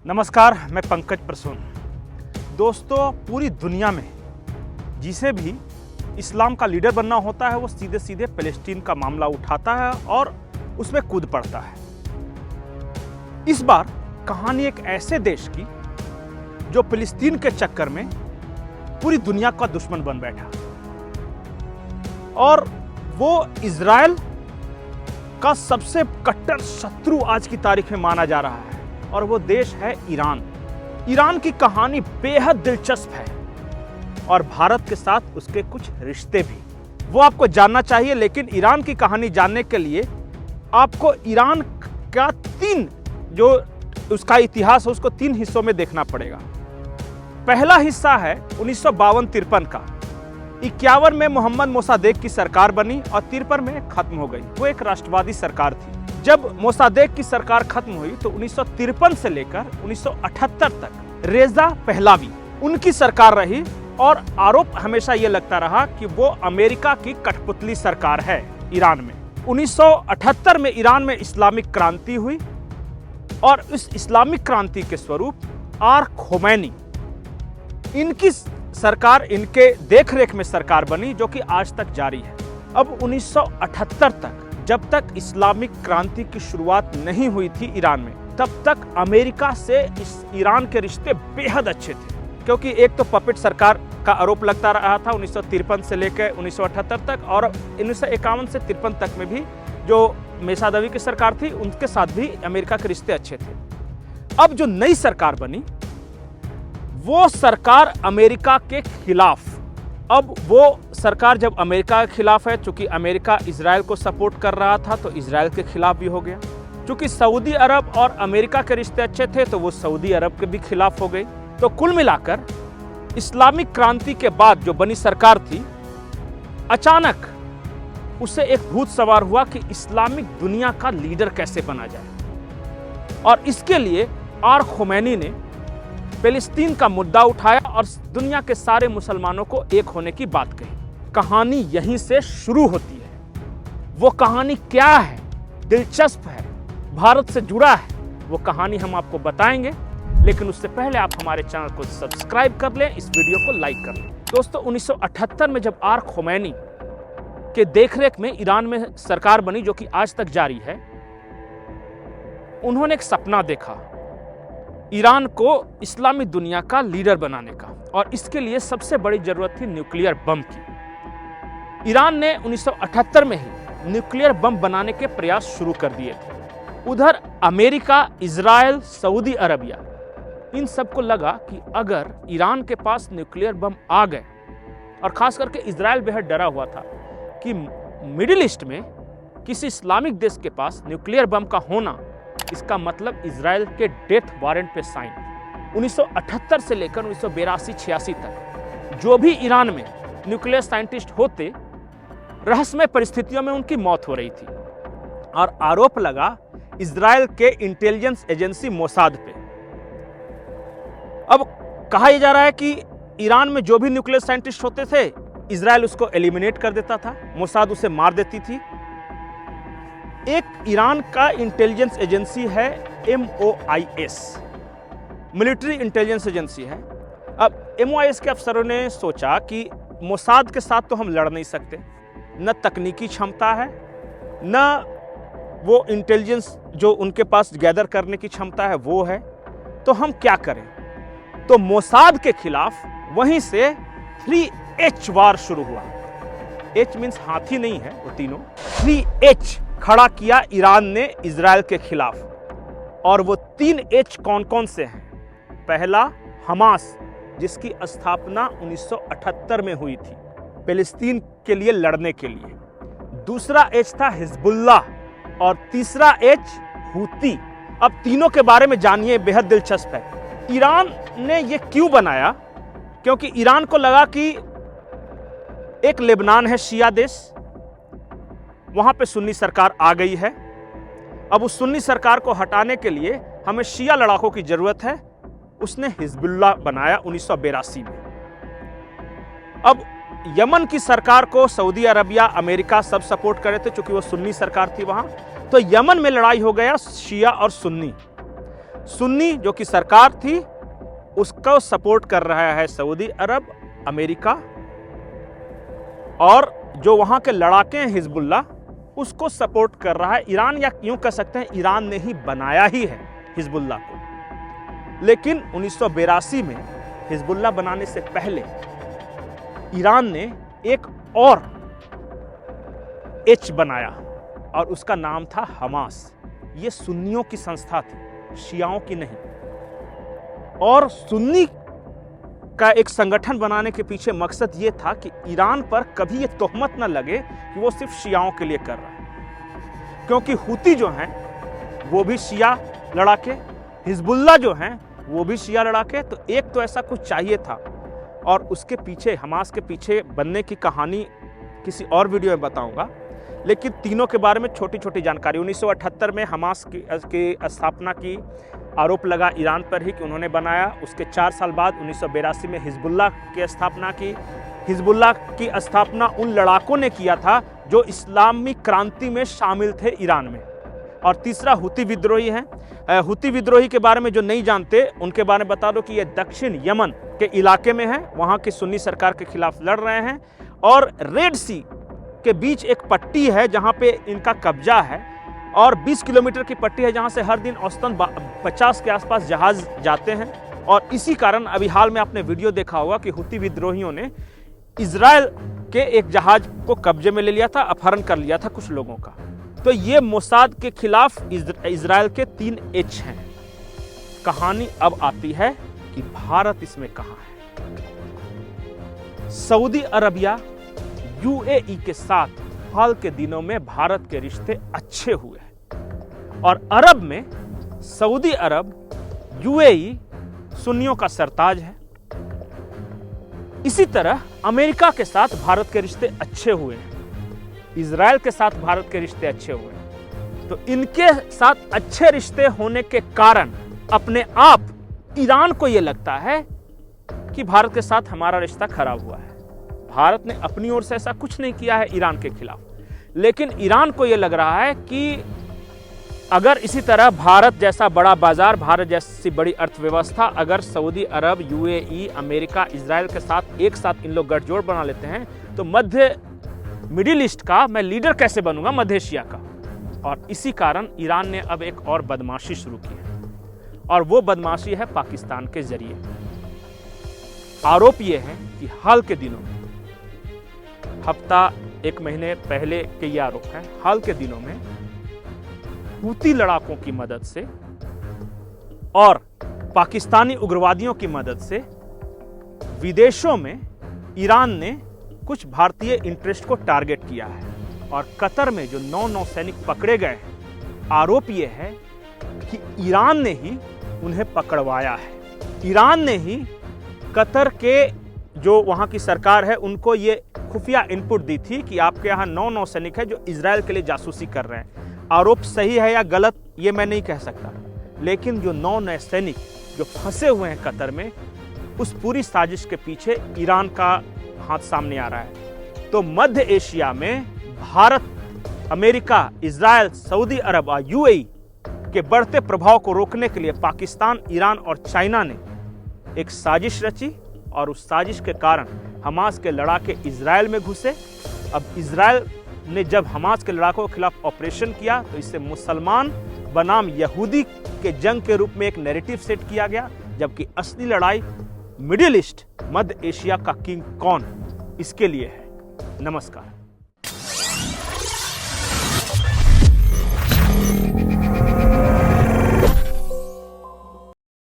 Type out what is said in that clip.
नमस्कार, मैं पंकज प्रसून। दोस्तों, पूरी दुनिया में जिसे भी इस्लाम का लीडर बनना होता है वो सीधे सीधे फ़लस्तीन का मामला उठाता है और उसमें कूद पड़ता है। इस बार कहानी एक ऐसे देश की जो फ़लस्तीन के चक्कर में पूरी दुनिया का दुश्मन बन बैठा और वो इजराइल का सबसे कट्टर शत्रु आज की तारीख में माना जा रहा है और वो देश है ईरान। ईरान की कहानी बेहद दिलचस्प है और भारत के साथ उसके कुछ रिश्ते भी, वो आपको जानना चाहिए। लेकिन ईरान की कहानी जानने के लिए आपको ईरान का जो उसका इतिहास है उसको 3 हिस्सों में देखना पड़ेगा। पहला हिस्सा है 1952-53 का। 51 में मोहम्मद मोसादेक की सरकार बनी और 53 में खत्म हो गई। वो एक राष्ट्रवादी सरकार थी। जब मोसादेक की सरकार खत्म हुई तो 1953 से लेकर 1978 तक रेजा पहलावी उनकी सरकार रही और आरोप हमेशा ये लगता रहा कि वो अमेरिका की कठपुतली सरकार है ईरान में। 1978 में ईरान में इस्लामिक क्रांति हुई और इस इस्लामिक क्रांति के स्वरूप आर खोमैनी इनकी सरकार, इनके देखरेख में सरकार बनी जो कि आज तक जारी है। अब 1978 तक, जब तक इस्लामिक क्रांति की शुरुआत नहीं हुई थी ईरान में, तब तक अमेरिका से इस ईरान के रिश्ते बेहद अच्छे थे, क्योंकि एक तो पपेट सरकार का आरोप लगता रहा था 1953 से लेकर 1978 तक, और 1951 से 53 तक में भी जो मोसादेक की सरकार थी उनके साथ भी अमेरिका के रिश्ते अच्छे थे। अब जो नई सरकार बनी वो सरकार अमेरिका के खिलाफ। अब वो सरकार जब अमेरिका के खिलाफ है, चूंकि अमेरिका इजराइल को सपोर्ट कर रहा था तो इजराइल के खिलाफ भी हो गया। चूंकि सऊदी अरब और अमेरिका के रिश्ते अच्छे थे तो वो सऊदी अरब के भी खिलाफ हो गई। तो कुल मिलाकर इस्लामिक क्रांति के बाद जो बनी सरकार थी, अचानक उसे एक भूत सवार हुआ कि इस्लामिक दुनिया का लीडर कैसे बना जाए, और इसके लिए आर खोमैनी ने फ़लस्तीन का मुद्दा उठाया और दुनिया के सारे मुसलमानों को एक होने की बात कही। कहानी यहीं से शुरू होती है। वो कहानी क्या है, दिलचस्प है, भारत से जुड़ा है, वो कहानी हम आपको बताएंगे। लेकिन उससे पहले आप हमारे चैनल को सब्सक्राइब कर लें, इस वीडियो को लाइक कर लें। दोस्तों, 1978 में जब आर खोमैनी के देखरेख में ईरान में सरकार बनी जो कि आज तक जारी है, उन्होंने एक सपना देखा ईरान को इस्लामी दुनिया का लीडर बनाने का, और इसके लिए सबसे बड़ी जरूरत थी न्यूक्लियर बम की। ईरान ने 1978 में ही न्यूक्लियर बम बनाने के प्रयास शुरू कर दिए थे। उधर अमेरिका, इजराइल, सऊदी अरबिया, इन सबको लगा कि अगर ईरान के पास न्यूक्लियर बम आ गए, और खास करके इजराइल बेहद डरा हुआ था कि मिडिल ईस्ट में किसी इस्लामिक देश के पास न्यूक्लियर बम का होना, इसका मतलब इजराइल के डेथ वारंट पे साइन। 1978 से लेकर 1982-86 तक जो भी ईरान में न्यूक्लियर साइंटिस्ट होते, रहस्यमय परिस्थितियों में उनकी मौत हो रही थी, और आरोप लगा इजराइल के इंटेलिजेंस एजेंसी मोसाद पे। अब कहा यह जा रहा है कि ईरान में जो भी न्यूक्लियर साइंटिस्ट होते थे, इजराइल उसको एलिमिनेट कर देता था, मोसाद उसे मार देती थी। एक ईरान का इंटेलिजेंस एजेंसी है MOIS, मिलिट्री इंटेलिजेंस एजेंसी है। अब MOIS के अफसरों ने सोचा कि मोसाद के साथ तो हम लड़ नहीं सकते, न तकनीकी क्षमता है, न वो इंटेलिजेंस जो उनके पास गैदर करने की क्षमता है वो है, तो हम क्या करें। तो मोसाद के खिलाफ वहीं से 3H वार शुरू हुआ। H मीन्स हाथी नहीं है, वो तीनों 3H खड़ा किया ईरान ने इजराइल के खिलाफ। और वो 3H कौन कौन से हैं? पहला, हमास, जिसकी स्थापना 1978 में हुई थी फ़लस्तीन के लिए लड़ने के लिए। दूसरा H था हिजबुल्लाह, और तीसरा H हूती। अब तीनों के बारे में जानिए, बेहद दिलचस्प है। ईरान ने ये क्यों बनाया? क्योंकि ईरान को लगा कि एक लेबनान है शिया देश, वहां पे सुन्नी सरकार आ गई है। अब उस सुन्नी सरकार को हटाने के लिए हमें शिया लड़ाकों की जरूरत है। उसने हिजबुल्लाह बनाया 1982 में। अब यमन की सरकार को सऊदी अरबिया, अमेरिका सब सपोर्ट करे थे, चूंकि वो सुन्नी सरकार थी वहां। तो यमन में लड़ाई हो गया शिया और सुन्नी। सुन्नी जो कि सरकार थी उसको सपोर्ट कर रहा है सऊदी अरब, अमेरिका, और जो वहां के लड़ाके हैं हिजबुल्लाह उसको सपोर्ट कर रहा है ईरान, या यूं कह सकते हैं ईरान ने ही बनाया ही है हिजबुल्लाह को। लेकिन 1982 में हिजबुल्लाह बनाने से पहले ईरान ने एक और एच बनाया और उसका नाम था हमास। ये सुन्नियों की संस्था थी, शियाओं की नहीं। और सुन्नी का एक संगठन बनाने के पीछे मकसद ये था कि ईरान पर कभी ये तोहमत न लगे कि वो सिर्फ शियाओं के लिए कर रहा है, क्योंकि हुती जो हैं वो भी शिया लड़ाके, हिजबुल्लाह जो हैं वो भी शिया लड़ाके। तो एक तो ऐसा कुछ चाहिए था, और उसके पीछे, हमास के पीछे बनने की कहानी किसी और वीडियो में बताऊंगा। लेकिन तीनों के बारे में छोटी छोटी जानकारी। 1978 में हमास की स्थापना की आरोप लगा ईरान पर ही कि उन्होंने बनाया। उसके 4 साल बाद 1982 में हिजबुल्लाह की स्थापना की। हिजबुल्लाह की स्थापना उन लड़ाकों ने किया था जो इस्लामी क्रांति में शामिल थे ईरान में। और तीसरा हुती विद्रोही हैं। हुती विद्रोही के बारे में जो नहीं जानते उनके बारे में बता दो कि ये दक्षिण यमन के इलाके में है, वहाँ की सुन्नी सरकार के खिलाफ लड़ रहे हैं। और रेड सी के बीच एक पट्टी है जहाँ पे इनका कब्जा है, और 20 किलोमीटर की पट्टी है जहाँ से हर दिन औसतन 50 के आसपास जहाज जाते हैं। और इसी कारण अभी हाल में आपने वीडियो देखा होगा कि हुती विद्रोहियों ने इजराइल के एक जहाज को कब्जे में ले लिया था, अपहरण कर लिया था कुछ लोगों का। तो ये मोसाद के खिलाफ इजराइल के 3 एच हैं। कहानी अब आती है कि भारत इसमें कहां है। सऊदी अरबिया यूएई के साथ हाल के दिनों में भारत के रिश्ते अच्छे हुए हैं, और अरब में सऊदी अरब, यूएई सुन्नियों का सरताज है। इसी तरह अमेरिका के साथ भारत के रिश्ते अच्छे हुए हैं, इजराइल के साथ भारत के रिश्ते अच्छे हुए हैं। तो इनके साथ अच्छे रिश्ते होने के कारण अपने आप ईरान को यह लगता है कि भारत के साथ हमारा रिश्ता खराब हुआ है। भारत ने अपनी ओर से ऐसा कुछ नहीं किया है ईरान के खिलाफ, लेकिन ईरान को यह लग रहा है कि अगर इसी तरह भारत जैसा बड़ा बाजार, भारत जैसी बड़ी अर्थव्यवस्था अगर सऊदी अरब, यूएई, अमेरिका, इजराइल के साथ एक साथ इन लोग गठजोड़ बना लेते हैं तो मिडिल ईस्ट का मैं लीडर कैसे बनूंगा, मध्य एशिया का। और इसी कारण ईरान ने अब एक और बदमाशी शुरू की है, और वो बदमाशी है पाकिस्तान के जरिए। आरोप ये है कि हाल के दिनों में, हफ्ता 1 महीने पहले के ये आरोप हैं, हाल के दिनों में हुती लड़ाकों की मदद से और पाकिस्तानी उग्रवादियों की मदद से विदेशों में ईरान ने कुछ भारतीय इंटरेस्ट को टारगेट किया है। और कतर में जो 9 नौसैनिक पकड़े गए हैं, आरोप यह है कि ईरान ने ही उन्हें पकड़वाया है। ईरान ने ही कतर के जो वहां की सरकार है उनको ये खुफिया इनपुट दी थी कि आपके यहाँ 9 नौसैनिक है जो इजराइल के लिए जासूसी कर रहे हैं। आरोप सही है या गलत ये मैं नहीं कह सकता, लेकिन जो 9 नौसैनिक जो फंसे हुए हैं कतर में, उस पूरी साजिश के पीछे ईरान का हाथ सामने आ रहा है। तो मध्य एशिया में भारत, अमेरिका, इजराइल, सऊदी अरब और यूएई के बढ़ते प्रभाव को रोकने के लिए पाकिस्तान, ईरान और चाइना ने एक साजिश रची, और उस साजिश के कारण हमास के लड़ाके इजराइल में घुसे। अब इजराइल ने जब हमास के लड़ाकों के खिलाफ ऑपरेशन किया तो इससे मुसलमान बनाम यहूदी के जंग के रूप में एक नैरेटिव सेट किया गया, जबकि असली लड़ाई मिडिल ईस्ट, मध्य एशिया का किंग कौन, इसके लिए है। नमस्कार।